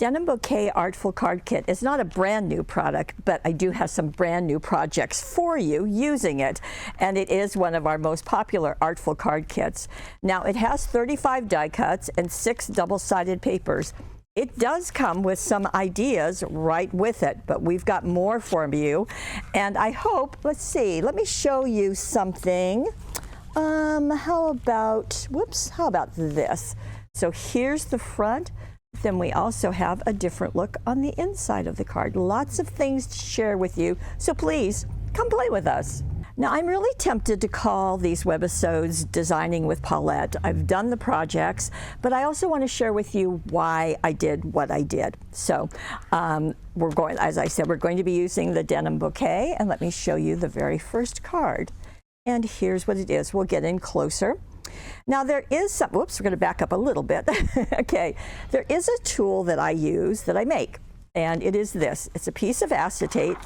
Denim Bouquet Artful Card Kit is not a brand new product, but I do have some brand new projects for you using it. And it is one of our most popular Artful card kits. Now it has 35 die cuts and 6 double-sided papers. It does come with some ideas right with it, but we've got more for you. And I hope, let's see, let me show you something. How about this? So here's the front. Then we also have a different look on the inside of the card. Lots of things to share with you, so please come play with us. Now, I'm really tempted to call these webisodes Designing with Paulette. I've done the projects, but I also want to share with you why I did what I did. So as I said, we're going to be using the Denim Bouquet, and let me show you the very first card. And here's what it is. We'll get in closer. Now there is some, whoops, we're going to back up a little bit. Okay, there is a tool that I use that I make, and it is this. It's a piece of acetate,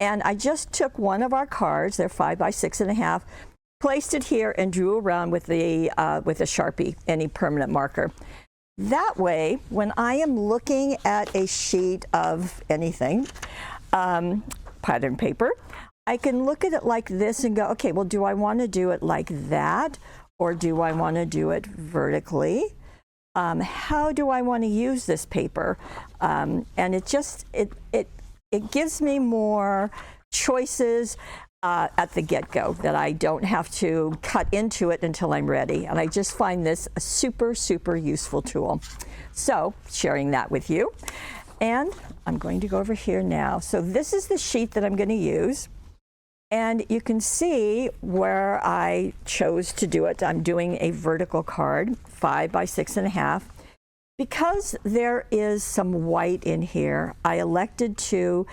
and I just took one of our cards, they're 5 by 6.5, placed it here and drew around with a Sharpie, any permanent marker. That way, when I am looking at a sheet of anything, pattern paper, I can look at it like this and go, okay, well, do I want to do it like that? Or do I want to do it vertically? How do I want to use this paper? And it gives me more choices at the get-go, that I don't have to cut into it until I'm ready. And I just find this a super, super useful tool. So sharing that with you. And I'm going to go over here now. So this is the sheet that I'm going to use. And you can see where I chose to do it. I'm doing a vertical card, 5 by 6.5. Because there is some white in here, I elected to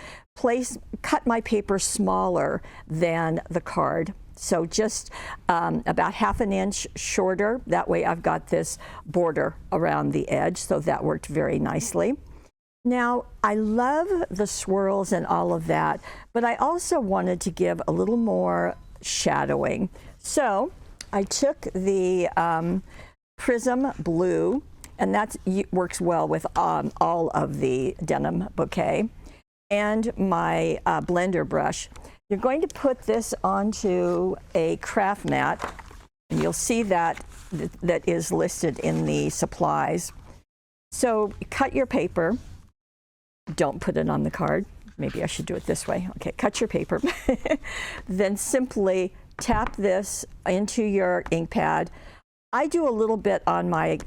cut my paper smaller than the card. So just about 1/2 inch shorter. That way I've got this border around the edge, so that worked very nicely. Now, I love the swirls and all of that, but I also wanted to give a little more shadowing. So I took the Prism Blue, and that works well with all of the Denim Bouquet, and my blender brush. You're going to put this onto a craft mat, and you'll see that is listed in the supplies. So cut your paper. Don't put it on the card. Maybe I should do it this way. Okay, cut your paper. Then simply tap this into your ink pad. I do a little bit on my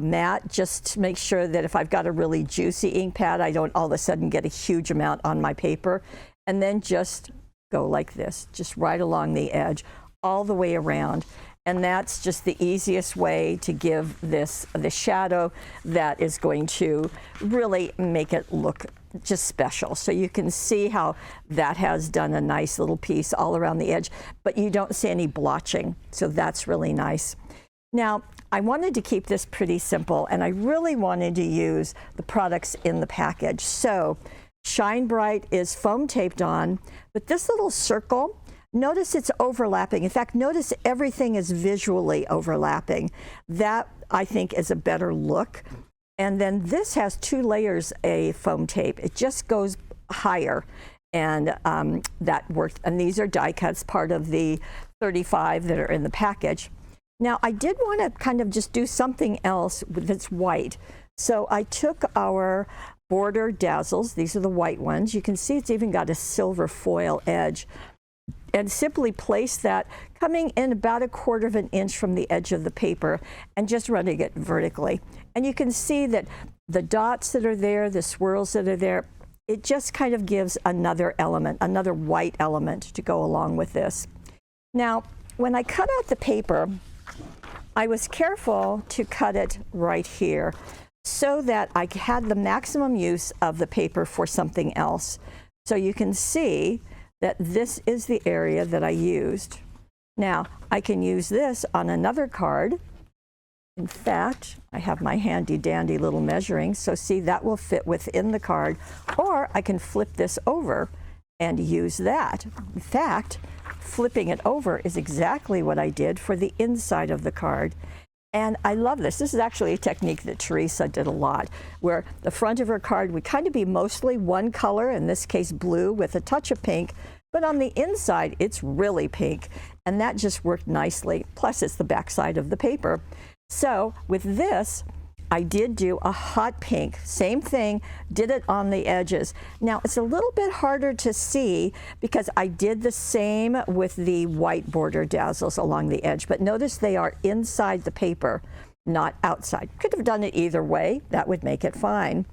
mat just to make sure that if I've got a really juicy ink pad, I don't all of a sudden get a huge amount on my paper. And then just go like this, just right along the edge, all the way around. And that's just the easiest way to give this the shadow that is going to really make it look just special. So you can see how that has done a nice little piece all around the edge, but you don't see any blotching. So that's really nice. Now, I wanted to keep this pretty simple, and I really wanted to use the products in the package. So Shine Bright is foam taped on, but this little circle, notice it's overlapping. In fact, notice everything is visually overlapping. That, I think, is a better look. And then this has 2 layers of foam tape. It just goes higher, and that worked. And these are die cuts, part of the 35 that are in the package. Now, I did want to kind of just do something else that's white. So I took our border dazzles. These are the white ones. You can see it's even got a silver foil edge. And simply place that coming in about 1/4 inch from the edge of the paper and just running it vertically. And you can see that the dots that are there, the swirls that are there, it just kind of gives another element, another white element to go along with this. Now, when I cut out the paper, I was careful to cut it right here so that I had the maximum use of the paper for something else. So you can see that this is the area that I used. Now, I can use this on another card. In fact, I have my handy dandy little measuring, so see, that will fit within the card, or I can flip this over and use that. In fact, flipping it over is exactly what I did for the inside of the card. And I love this. This is actually a technique that Teresa did a lot, where the front of her card would kind of be mostly one color, in this case blue with a touch of pink, but on the inside it's really pink, and that just worked nicely. Plus it's the back side of the paper. So with this, I did do a hot pink, same thing, did it on the edges. Now it's a little bit harder to see because I did the same with the white border dazzles along the edge, but notice they are inside the paper, not outside. Could have done it either way, that would make it fine.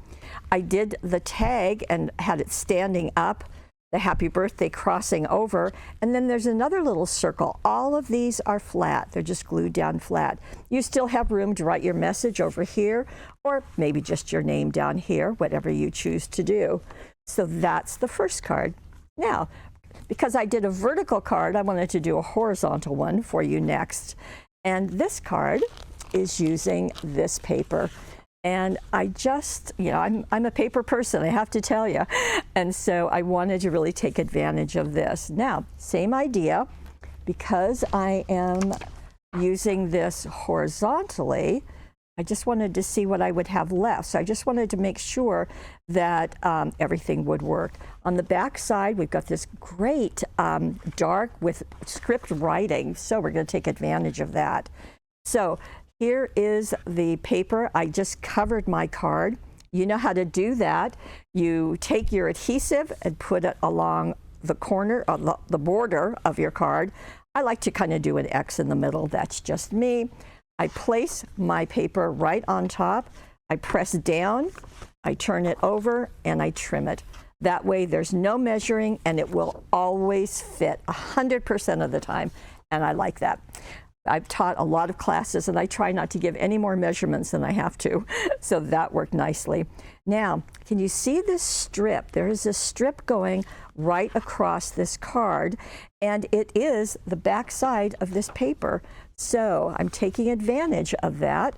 I did the tag and had it standing up, the happy birthday crossing over, and then there's another little circle. All of these are flat. They're just glued down flat. You still have room to write your message over here, or maybe just your name down here, whatever you choose to do. So that's the first card. Now, because I did a vertical card, I wanted to do a horizontal one for you next. And this card is using this paper. And I just, you know, I'm a paper person, I have to tell you. And so I wanted to really take advantage of this. Now, same idea, because I am using this horizontally, I just wanted to see what I would have left. So I just wanted to make sure that everything would work. On the back side, we've got this great dark with script writing. So we're going to take advantage of that. So here is the paper. I just covered my card. You know how to do that. You take your adhesive and put it along the corner of the border of your card. I like to kind of do an X in the middle. That's just me. I place my paper right on top. I press down, I turn it over, and I trim it. That way there's no measuring, and it will always fit 100% of the time, and I like that. I've taught a lot of classes, and I try not to give any more measurements than I have to, so that worked nicely. Now, can you see this strip? There is a strip going right across this card, and it is the back side of this paper. So I'm taking advantage of that,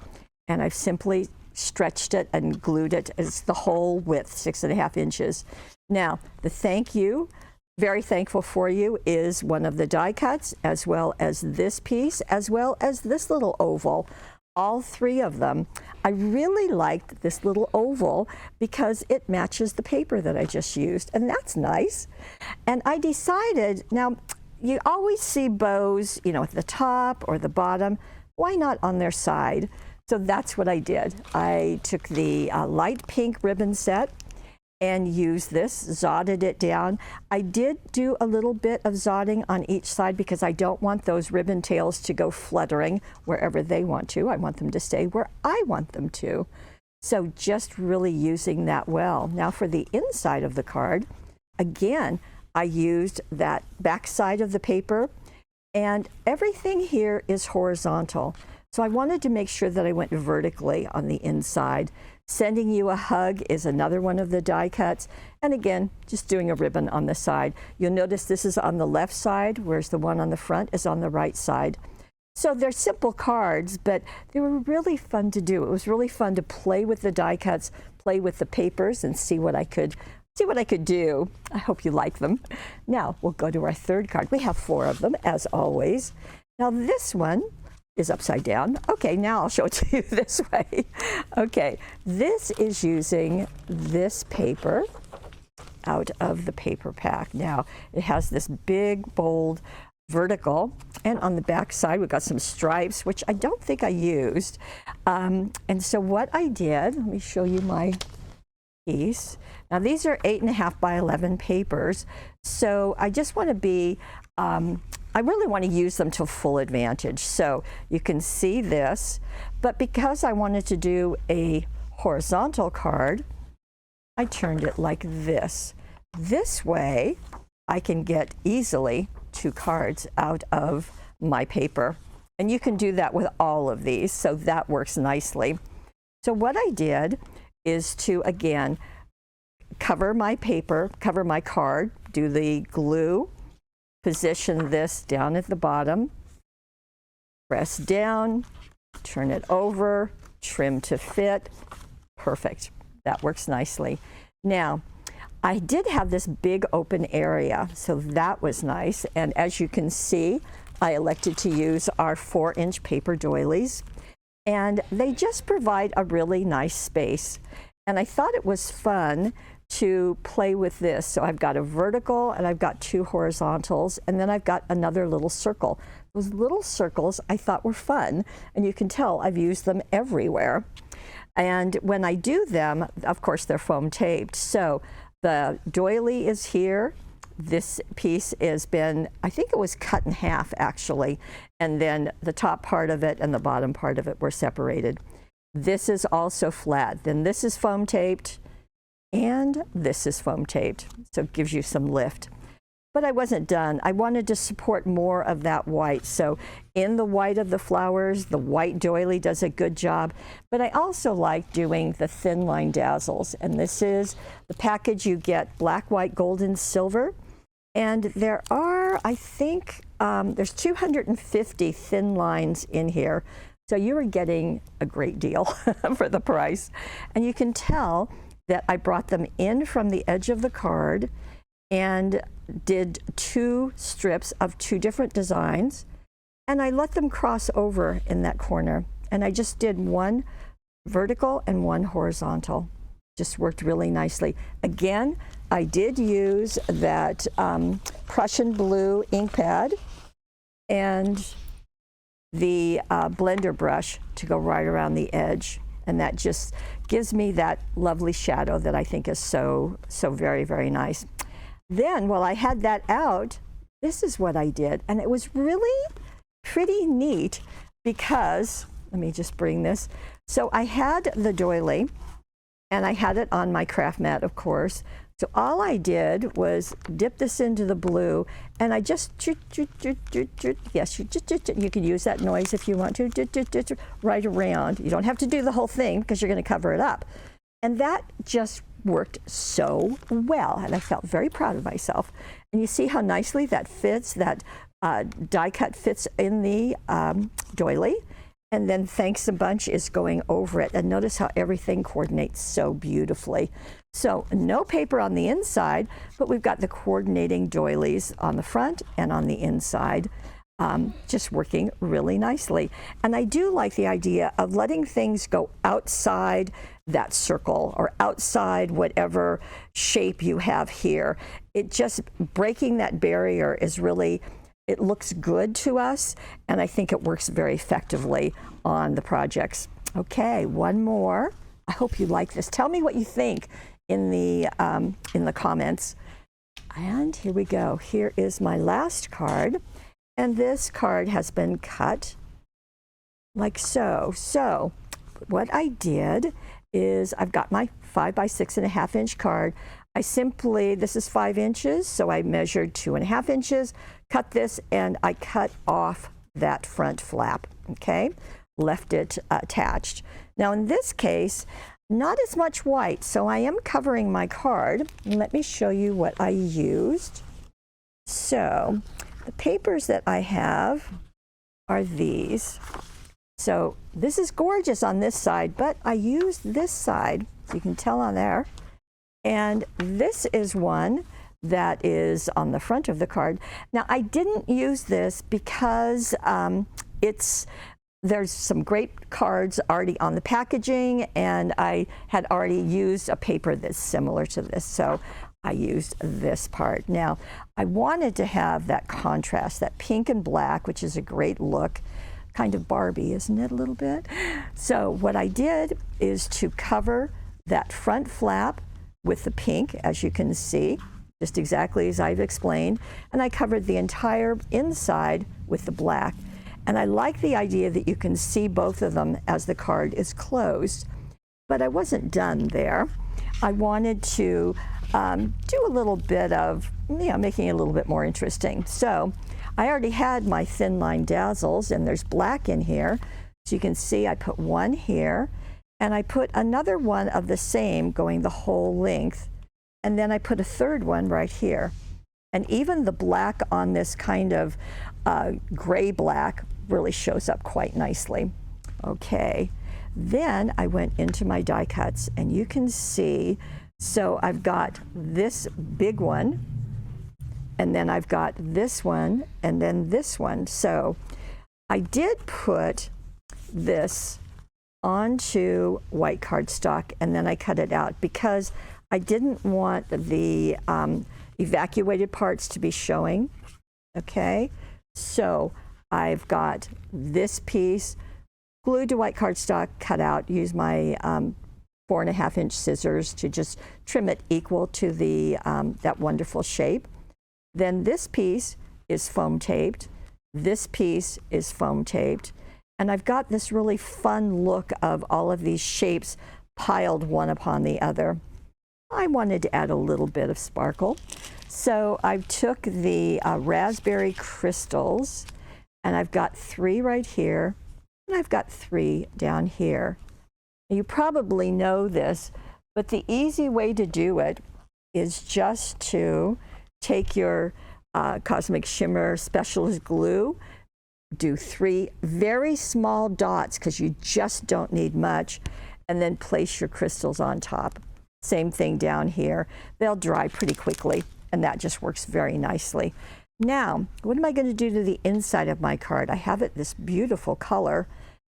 and I've simply stretched it and glued it. It's the whole width, 6.5 inches. Now, the thank you, very thankful for you, is one of the die cuts, as well as this piece, as well as this little oval. All three of them. I really liked this little oval because it matches the paper that I just used, and that's nice. And I decided, now you always see bows, you know, at the top or the bottom. Why not on their side? So that's what I did. I took the light pink ribbon set and used this, zodded it down. I did do a little bit of zodding on each side because I don't want those ribbon tails to go fluttering wherever they want to. I want them to stay where I want them to. So just really using that well. Now for the inside of the card, again, I used that back side of the paper, and everything here is horizontal. So I wanted to make sure that I went vertically on the inside. Sending you a hug is another one of the die cuts. And again, just doing a ribbon on the side. You'll notice this is on the left side, whereas the one on the front is on the right side. So they're simple cards, but they were really fun to do. It was really fun to play with the die cuts, play with the papers, and see what I could do. I hope you like them. Now we'll go to our third card. We have 4 of them, as always. Now this one is upside down. Okay, now I'll show it to you this way. Okay, this is using this paper out of the paper pack. Now it has this big, bold vertical, and on the back side we've got some stripes, which I don't think I used. And so what I did, let me show you my piece. Now these are 8.5 by 11 papers, so I just want to be I really want to use them to full advantage. So you can see this, but because I wanted to do a horizontal card, I turned it like this. This way I can get easily 2 cards out of my paper. And you can do that with all of these, so that works nicely. So what I did is to, again, cover my paper, cover my card, do the glue, position this down at the bottom, press down, turn it over, trim to fit. Perfect. That works nicely. Now, I did have this big open area, so that was nice. And as you can see, I elected to use our 4-inch paper doilies. and they just provide a really nice space. And I thought it was fun to play with this. So I've got a vertical and I've got 2 horizontals, and then I've got another little circle. Those little circles I thought were fun, and you can tell I've used them everywhere. And when I do them, of course, they're foam taped. So the doily is here. This piece has been, I think it was cut in half actually, and then the top part of it and the bottom part of it were separated. This is also flat. Then this is foam taped, and this is foam taped, so it gives you some lift. But I wasn't done. I wanted to support more of that white. So in the white of the flowers, the white doily does a good job. But I also like doing the thin line dazzles. And this is the package. You get black, white, gold, and silver. And there are, I think, there's 250 thin lines in here. So you are getting a great deal for the price. And you can tell that I brought them in from the edge of the card and did 2 strips of 2 different designs, and I let them cross over in that corner, and I just did 1 vertical and 1 horizontal. Just worked really nicely. Again, I did use that Prussian blue ink pad and the blender brush to go right around the edge, and that just gives me that lovely shadow that I think is so very, very nice. Then, while I had that out, this is what I did. And it was really pretty neat because, let me just bring this. So I had the doily, and I had it on my craft mat, of course. So all I did was dip this into the blue, and I just, yes, you can use that noise if you want to, right around. You don't have to do the whole thing because you're going to cover it up. And that just worked so well, and I felt very proud of myself. And you see how nicely that fits, that die cut fits in the doily, and then Thanks a Bunch is going over it. And notice how everything coordinates so beautifully. So no paper on the inside, but we've got the coordinating doilies on the front and on the inside. Just working really nicely. And I do like the idea of letting things go outside that circle or outside whatever shape you have here. It just, breaking that barrier is really, it looks good to us, and I think it works very effectively on the projects. Okay, 1 more. I hope you like this. Tell me what you think in the comments. And here we go. Here is my last card. And this card has been cut like so. So what I did is I've got my 5 by 6.5 inch card. I simply, this is 5 inches, so I measured 2.5 inches, cut this, and I cut off that front flap, okay? Left it attached. Now in this case, not as much white, so I am covering my card. Let me show you what I used. So the papers that I have are these. So this is gorgeous on this side, but I used this side, so you can tell on there. And this is one that is on the front of the card. Now I didn't use this because there's some great cards already on the packaging, and I had already used a paper that's similar to this, so I used this part. Now, I wanted to have that contrast, that pink and black, which is a great look, kind of Barbie, isn't it, a little bit? So what I did is to cover that front flap with the pink, as you can see, just exactly as I've explained, and I covered the entire inside with the black. And I like the idea that you can see both of them as the card is closed, but I wasn't done there. I wanted to do a little bit of, making it a little bit more interesting. So I already had my thin line dazzles, and there's black in here. So you can see I put one here, and I put another one of the same going the whole length, and then I put a third one right here. And even the black on this kind of gray black really shows up quite nicely. Okay, then I went into my die cuts, and you can see, so I've got this big one, and then I've got this one, and then this one. So I did put this onto white cardstock, and then I cut it out because I didn't want the evacuated parts to be showing. Okay, so I've got this piece glued to white cardstock, cut out, use my 4.5-inch scissors to just trim it equal to the that wonderful shape. Then this piece is foam taped. This piece is foam taped. And I've got this really fun look of all of these shapes piled one upon the other. I wanted to add a little bit of sparkle. So I took the raspberry crystals, and I've got 3 right here, and I've got 3 down here. You probably know this, but the easy way to do it is just to take your Cosmic Shimmer Specialist glue, do 3 very small dots because you just don't need much, and then place your crystals on top. Same thing down here. They'll dry pretty quickly, and that just works very nicely. Now, what am I going to do to the inside of my card? I have it this beautiful color,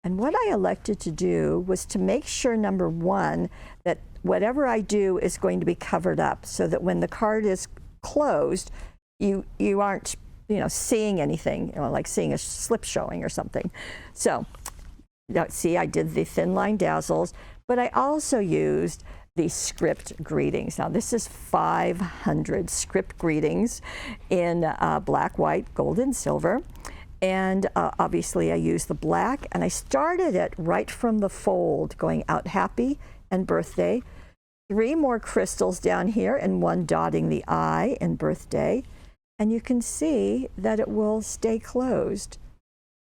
and what I elected to do was to make sure, number 1, that whatever I do is going to be covered up so that when the card is closed, you aren't seeing anything, like seeing a slip showing or something. So see, I did the thin line dazzles, but I also used the script greetings. Now this is 500 script greetings in black, white, gold, and silver. And obviously I used the black, and I started it right from the fold, going out happy and birthday. 3 more crystals down here, and 1 dotting the I in birthday. And you can see that it will stay closed.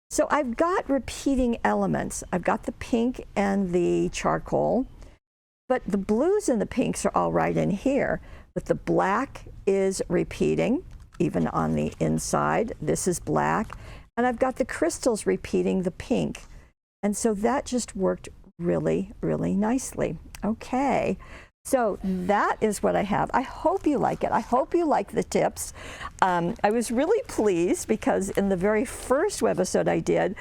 So I've got repeating elements. I've got the pink and the charcoal, but the blues and the pinks are all right in here. But the black is repeating, even on the inside. This is black. And I've got the crystals repeating the pink. And so that just worked really, really nicely. Okay. So that is what I have. I hope you like it. I hope you like the tips. I was really pleased because in the very first webisode I did,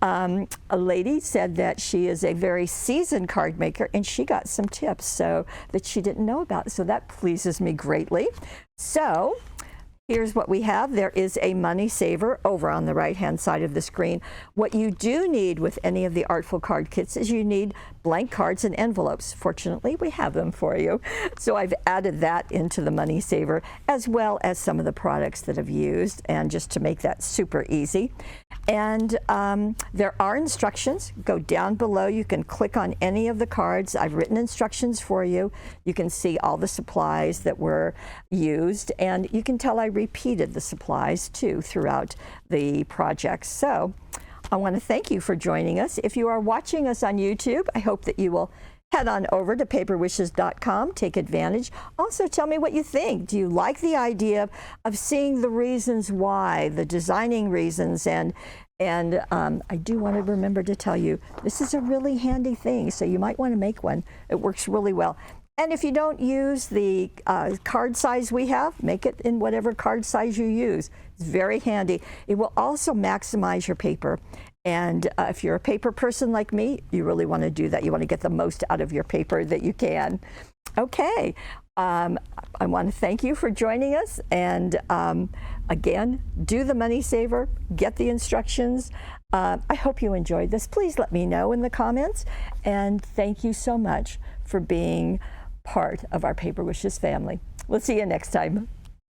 a lady said that she is a very seasoned card maker, and she got some tips so that she didn't know about. So that pleases me greatly. So here's what we have. There is a money saver over on the right-hand side of the screen. What you do need with any of the Artful card kits is you need blank cards and envelopes. Fortunately, we have them for you. So I've added that into the money saver, as well as some of the products that I've used, and just to make that super easy. And there are instructions. Go down below. You can click on any of the cards. I've written instructions for you. You can see all the supplies that were used, and you can tell I repeated the supplies too throughout the project. So I want to thank you for joining us. If you are watching us on YouTube, I hope that you will head on over to paperwishes.com, take advantage. Also tell me what you think. Do you like the idea of seeing the reasons why, the designing reasons, and I do want to remember to tell you, this is a really handy thing, so you might want to make one. It works really well. And if you don't use the card size we have, make it in whatever card size you use. It's very handy. It will also maximize your paper. And if you're a paper person like me, you really want to do that. You want to get the most out of your paper that you can. Okay, I want to thank you for joining us. And again, do the money saver, get the instructions. I hope you enjoyed this. Please let me know in the comments. And thank you so much for being part of our Paper Wishes family. We'll see you next time.